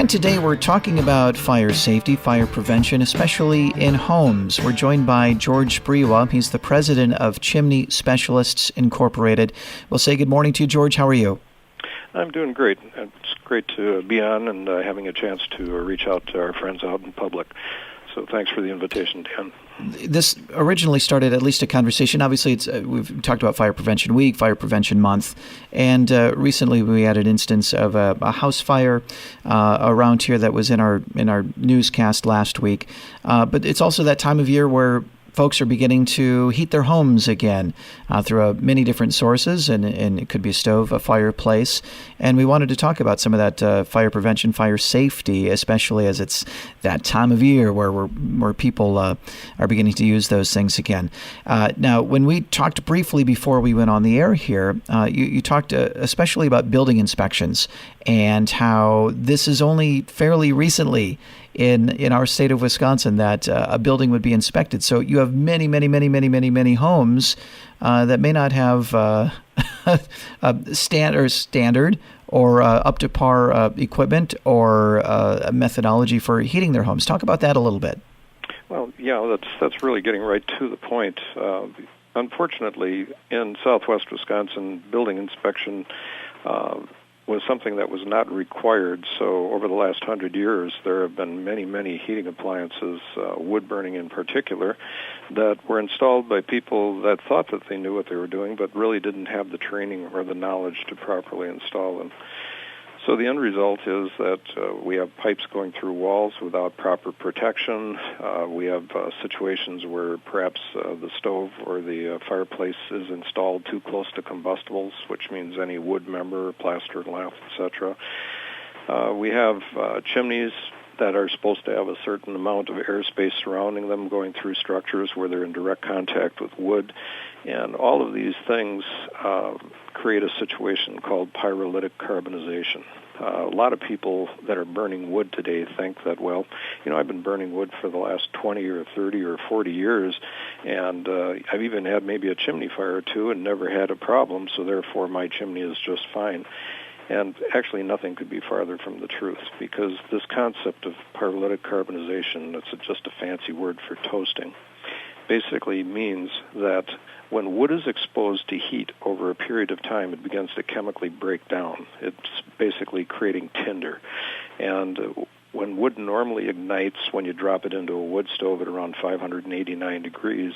And today we're talking about fire safety, fire prevention, especially in homes. We're joined by George Breiwa. He's the president of Chimney Specialists Incorporated. We'll say good morning to you, George. How are you? I'm doing great. It's great to be on and having a chance to reach out to our friends out in public. So thanks for the invitation, Dan. This originally started at least a conversation. Obviously, we've talked about Fire Prevention Week, Fire Prevention Month, and recently we had an instance of a house fire around here that was in our newscast last week. But it's also that time of year where folks are beginning to heat their homes again through many different sources, and it could be a stove, a fireplace. And we wanted to talk about some of that fire prevention, fire safety, especially as it's that time of year where people are beginning to use those things again. Now, when we talked briefly before we went on the air here, you talked especially about building inspections and how this is only fairly recently in our state of Wisconsin that a building would be inspected. So you have many homes that may not have standard or up to par equipment or a methodology for heating their homes. Talk about that a little bit. Well, yeah, that's really getting right to the point. Unfortunately, in southwest Wisconsin, building inspection was something that was not required. So over the last 100 years, there have been many heating appliances, wood burning in particular, that were installed by people that thought that they knew what they were doing, but really didn't have the training or the knowledge to properly install them. So the end result is that we have pipes going through walls without proper protection. We have situations where perhaps the stove or the fireplace is installed too close to combustibles, which means any wood member, plaster, lath, etc. We have chimneys that are supposed to have a certain amount of airspace surrounding them going through structures where they're in direct contact with wood. And all of these things create a situation called pyrolytic carbonization. A lot of people that are burning wood today think that, well, I've been burning wood for the last 20 or 30 or 40 years, and I've even had maybe a chimney fire or two and never had a problem, so therefore my chimney is just fine. And actually nothing could be farther from the truth, because this concept of pyrolytic carbonization, it's just a fancy word for toasting, basically means that when wood is exposed to heat over a period of time, it begins to chemically break down. It's basically creating tinder. And when wood normally ignites when you drop it into a wood stove at around 589 degrees,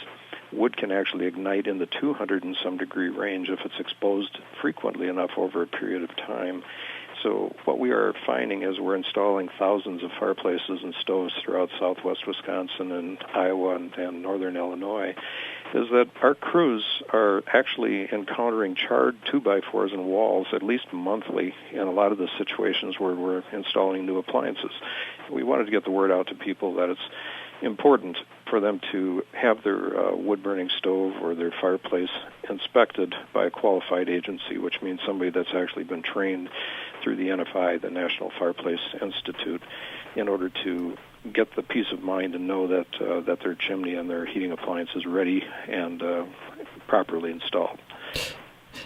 wood can actually ignite in the 200 and some degree range if it's exposed frequently enough over a period of time. So what we are finding as we're installing thousands of fireplaces and stoves throughout southwest Wisconsin and Iowa and northern Illinois is that our crews are actually encountering charred 2x4s and walls at least monthly in a lot of the situations where we're installing new appliances. We wanted to get the word out to people that it's important for them to have their wood-burning stove or their fireplace inspected by a qualified agency, which means somebody that's actually been trained through the NFI, the National Fireplace Institute, in order to get the peace of mind and know that their chimney and their heating appliance is ready and properly installed.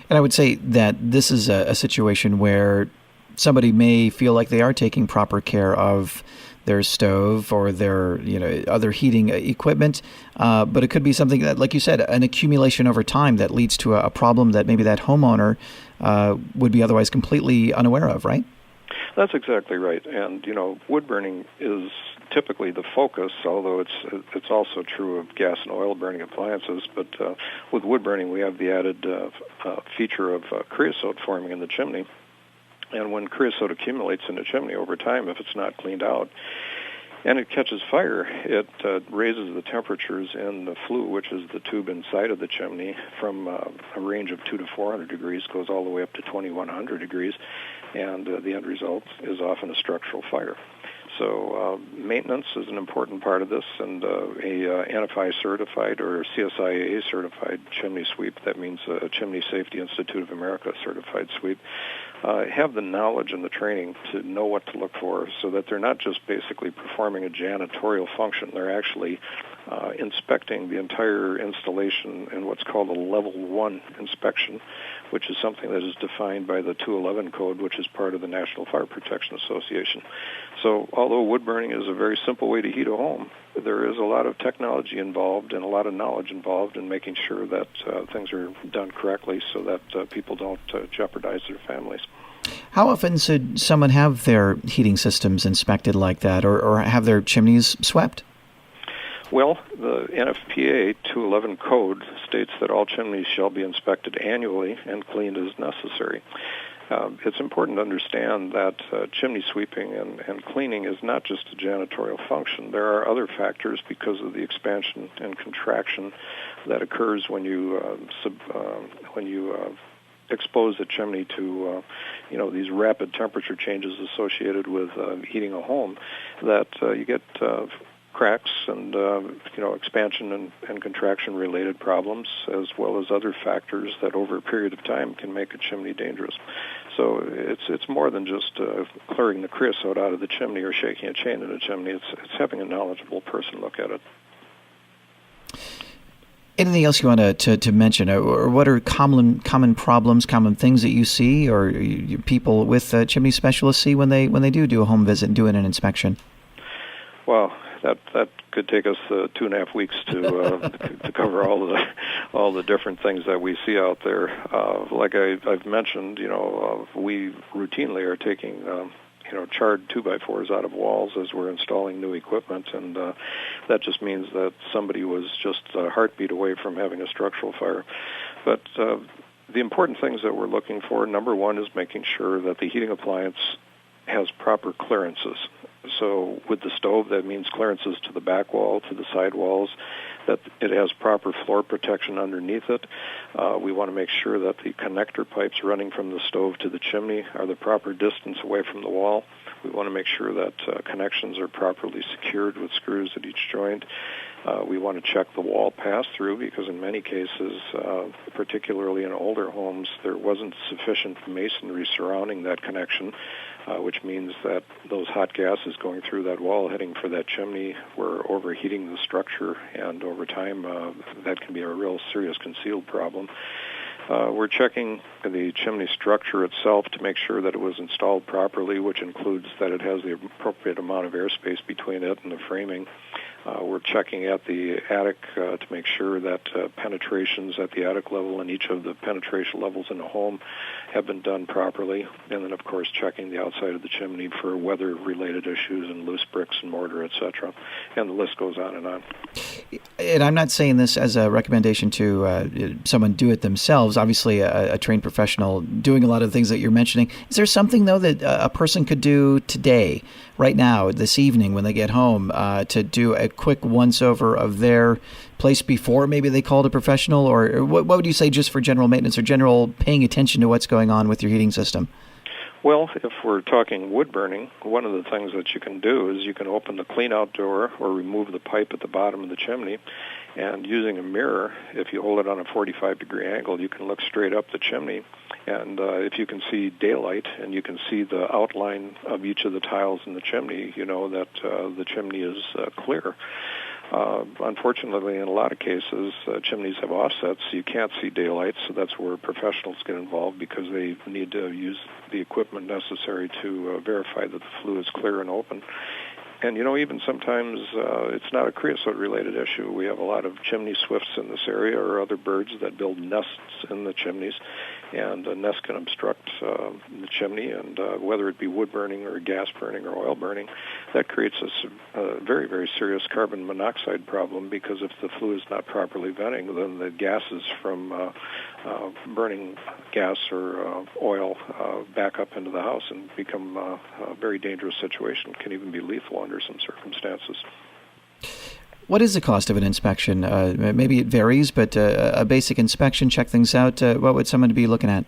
And I would say that this is a situation where somebody may feel like they are taking proper care of their stove or their other heating equipment, but it could be something that, like you said, an accumulation over time that leads to a problem that maybe that homeowner would be otherwise completely unaware of, right? That's exactly right. And wood burning is typically the focus, although it's also true of gas and oil burning appliances. But with wood burning, we have the added feature of creosote forming in the chimney. And when creosote accumulates in a chimney over time, if it's not cleaned out, and it catches fire, it raises the temperatures in the flue, which is the tube inside of the chimney, from a range of 200 to 400 degrees, goes all the way up to 2100 degrees, and the end result is often a structural fire. So maintenance is an important part of this, and a NFI certified or CSIA certified chimney sweep, that means a Chimney Safety Institute of America certified sweep, have the knowledge and the training to know what to look for so that they're not just basically performing a janitorial function. They're actually inspecting the entire installation in what's called a Level 1 inspection, which is something that is defined by the 211 code, which is part of the National Fire Protection Association. So although wood burning is a very simple way to heat a home, there is a lot of technology involved and a lot of knowledge involved in making sure that things are done correctly so that people don't jeopardize their families. How often should someone have their heating systems inspected like that, or have their chimneys swept? Well, the NFPA 211 code states that all chimneys shall be inspected annually and cleaned as necessary. It's important to understand that chimney sweeping and cleaning is not just a janitorial function. There are other factors because of the expansion and contraction that occurs when you expose a chimney to these rapid temperature changes associated with heating a home, that you get cracks and expansion and contraction related problems, as well as other factors that over a period of time can make a chimney dangerous. So it's more than just clearing the creosote out of the chimney or shaking a chain in a chimney. It's having a knowledgeable person look at it. Anything else you want to mention, or what are common problems, common things that you see, or people with chimney specialists see when they do a home visit and do an inspection? Well, that could take us 2.5 weeks to cover all the different things that we see out there. Like I've mentioned, we routinely are taking charred 2x4s out of walls as we're installing new equipment, and that just means that somebody was just a heartbeat away from having a structural fire. But the important things that we're looking for, number one, is making sure that the heating appliance has proper clearances. So with the stove, that means clearances to the back wall, to the side walls, that it has proper floor protection underneath it. We want to make sure that the connector pipes running from the stove to the chimney are the proper distance away from the wall. We want to make sure that connections are properly secured with screws at each joint. We want to check the wall pass-through because in many cases, particularly in older homes, there wasn't sufficient masonry surrounding that connection, which means that those hot gases going through that wall heading for that chimney were overheating the structure, and over time that can be a real serious concealed problem. We're checking the chimney structure itself to make sure that it was installed properly, which includes that it has the appropriate amount of airspace between it and the framing. We're checking at the attic to make sure that penetrations at the attic level and each of the penetration levels in the home have been done properly. And then, of course, checking the outside of the chimney for weather-related issues and loose bricks and mortar, etc. And the list goes on and on. And I'm not saying this as a recommendation to someone do it themselves. Obviously, a trained professional doing a lot of the things that you're mentioning. Is there something, though, that a person could do today, right now, this evening when they get home, to do a quick once-over of their place before maybe they called a professional? Or what would you say just for general maintenance or general paying attention to what's going on with your heating system? Well, if we're talking wood burning, one of the things that you can do is you can open the clean-out door or remove the pipe at the bottom of the chimney, and using a mirror, if you hold it on a 45-degree angle, you can look straight up the chimney, and if you can see daylight and you can see the outline of each of the tiles in the chimney, you know that the chimney is clear. Unfortunately, in a lot of cases, chimneys have offsets, so you can't see daylight, so that's where professionals get involved because they need to use the equipment necessary to verify that the flue is clear and open. And, even sometimes it's not a creosote-related issue. We have a lot of chimney swifts in this area or other birds that build nests in the chimneys, and a nest can obstruct the chimney, and whether it be wood burning or gas burning or oil burning, that creates a very, very serious carbon monoxide problem because if the flue is not properly venting, then the gases from burning gas or oil back up into the house and become a very dangerous situation. It can even be lethal under some circumstances. What is the cost of an inspection? Maybe it varies, but a basic inspection, check things out, what would someone be looking at?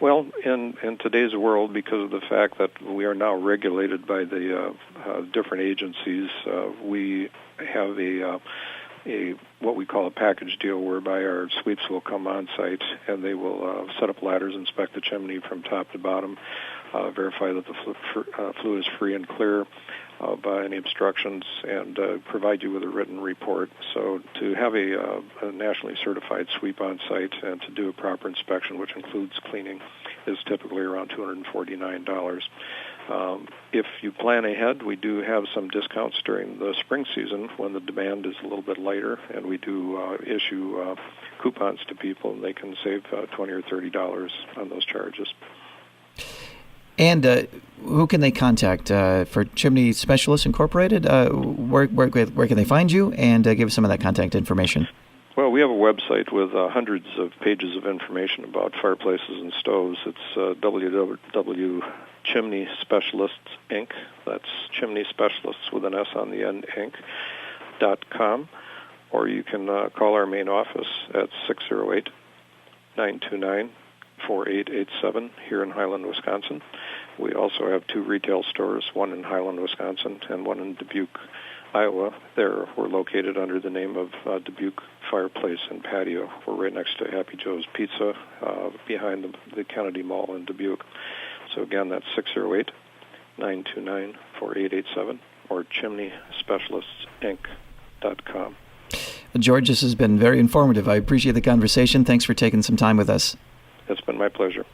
Well, in today's world, because of the fact that we are now regulated by the different agencies, we have what we call a package deal, whereby our sweeps will come on site and they will set up ladders, inspect the chimney from top to bottom, verify that the flue is free and clear. of any obstructions and provide you with a written report. So to have a nationally certified sweep on site and to do a proper inspection, which includes cleaning, is typically around $249. If you plan ahead, we do have some discounts during the spring season when the demand is a little bit lighter, and we do issue coupons to people, and they can save $20 or $30 on those charges. And who can they contact for Chimney Specialists Incorporated? Where can they find you? And give us some of that contact information. Well, we have a website with hundreds of pages of information about fireplaces and stoves. It's www.Chimney Specialists Inc. That's Chimney Specialists with an S on the end, Inc.com. Or you can call our main office at 608-929-4887 here in Highland, Wisconsin. We also have 2 retail stores, one in Highland, Wisconsin, and one in Dubuque, Iowa. There we're located under the name of Dubuque Fireplace and Patio. We're right next to Happy Joe's Pizza behind the Kennedy Mall in Dubuque. So again, that's 608-929-4887 or chimneyspecialistsinc.com. George, this has been very informative. I appreciate the conversation. Thanks for taking some time with us. It's been my pleasure.